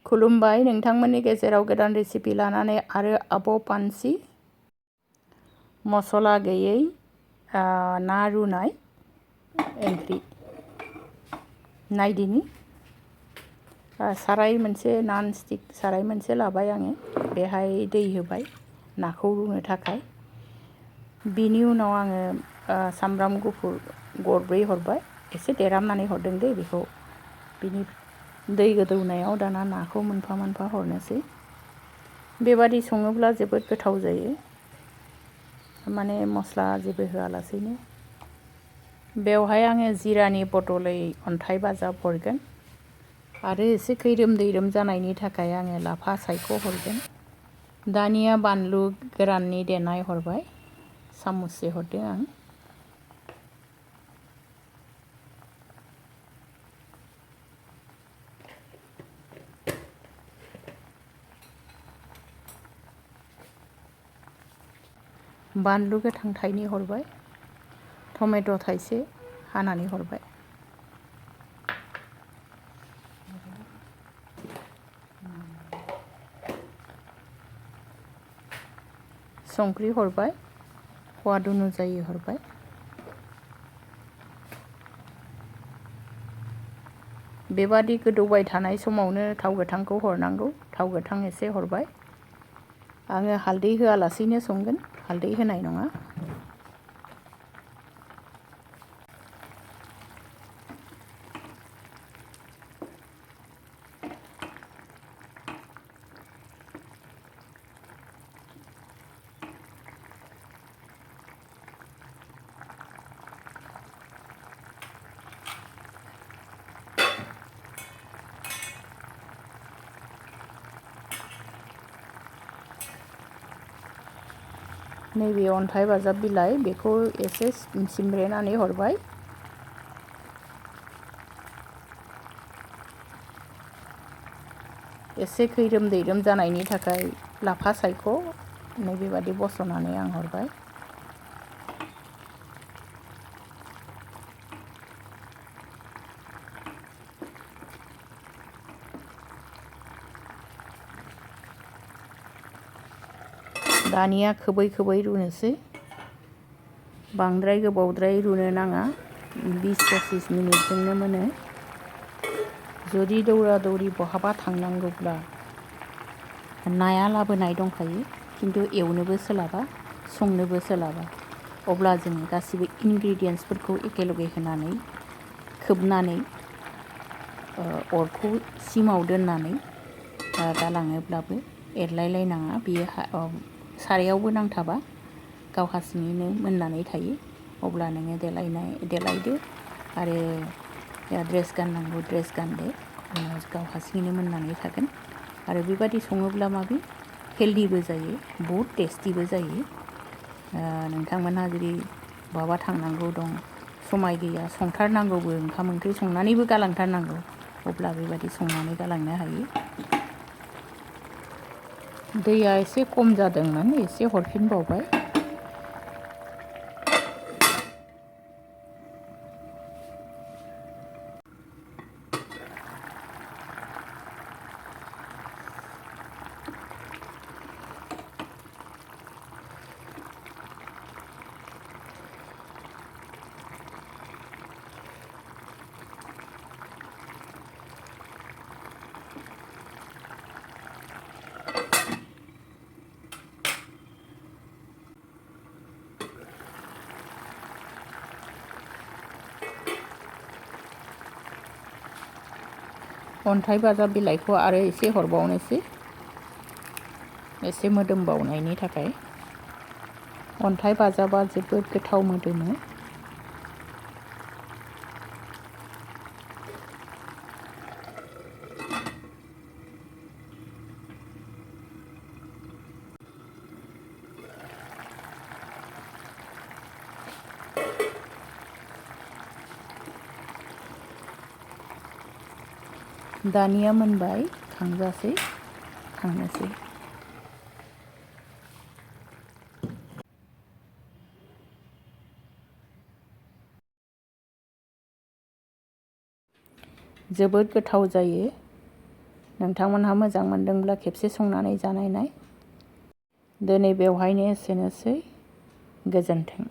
खुलुमबाय नोंथांमोननि गेजेराव गोदान रेसिपि लानानै आरो आब' पानसि मस्ला गैयै ना रुनाय ओंख्रि नायदिनि साराय मोनसे नन स्टिक साराय मोनसे लाबाय आङो बेहाय दै होबाय नाखौ रुनो थाखाय बिनि उनाव आङो सामब्राम गुफुर गरब्रै हरबाय एसे देरामनानै हरदों दे बेखौ बिनि दै गोदौनायाव दाना नाखौ मोनफा मोनफा हरनोसै बेबादि सङोब्ला जोबोद गोथाव जायो माने मस्ला जेबो होआलासेनो बेवहाय आङो जिरानि बदलै अन्थाइ बाजाब हरगोन आरो एसे खैरोम दैरोम जानायनि थाखाय आङो लाफा सायख' हरगोन दानिया बानलु गोराननि देनाय हरबाय सामुससे हरदों आं बानलु गोथां थाइनै हरबाय टमेट' थाइसे हानानै हरबाय संख्रि हरबाय स्वाद अनुजायै हरबाय बेबादि गोदौबाय थानाय समावनो थाव गोथांखौ हरनांगौ थाव गोथां एसे हरबाय आङो हालदै होआलासेनो संगोन हालदै होनाय नङा नैबे अन्थाइ बाजाब बिलाइ बेखौ एसे सिमब्रेनानै हरबाय एसे खैरोम दैरोम जानायनि थाखाय लाफा सायख' नैबेबादि बस'नानै आं हरबाय दानिया खोबै खोबै रुनोसै बांद्राय गोबावद्राय रुनो नाङा 20-25 मिनिटजोंनो मोनो जुदि दौरा दौरि बहाबा थांनांगौब्ला नाया लाबोनाय दंखायो खिन्थु एवनोबो सोलाबा संनोबो सोलाबा अब्ला जोङो गासिबो इनग्रेडियेन्ट्सफोरखौ एखेलगे होनानै खोबनानै अरखौ सिमाव दोननानै गालाङोब्लाबो एरलायलायनाङा बियो सारायावबो नांथाबा गाव हारसिङैनो मोननानै थायो अब्ला नोङो देलायदो आरो ड्रेस गाननांगौ ड्रेस गानदो गाव हारसिङैनो मोननानै थागोन आरो बेबादि सङोब्ला माबि हेल्दिबो जायो बहुद टेस्टिबो जायो नोंथांमोनहा जुदि बहाबा थांनांगौ दं समाय गैया संथारनांगौबो ओंखाम ओंख्रि संनानैबो गालांथारनांगौ अब्ला बेबादि संनानै गालांनो हायो दैया एसे खम जादोंमोन एसे हरफिनबावबाय अन्थाइ बाजाब बिलाइखौ आरो एसे हरबावनोसै एसे मोदोमबावनायनि थाखाय अन्थाइ बाजाबा जोबोद गोथाव मोदोमो दानिया मोनबाय खांनोसै जोबोद गोथाव जायो नोंथांमोनहा मोजां मोनदोंब्ला खेबसे संनानै जानायनाय। दिनै बेवहायनो एसेनोसै। गोजोन्थों।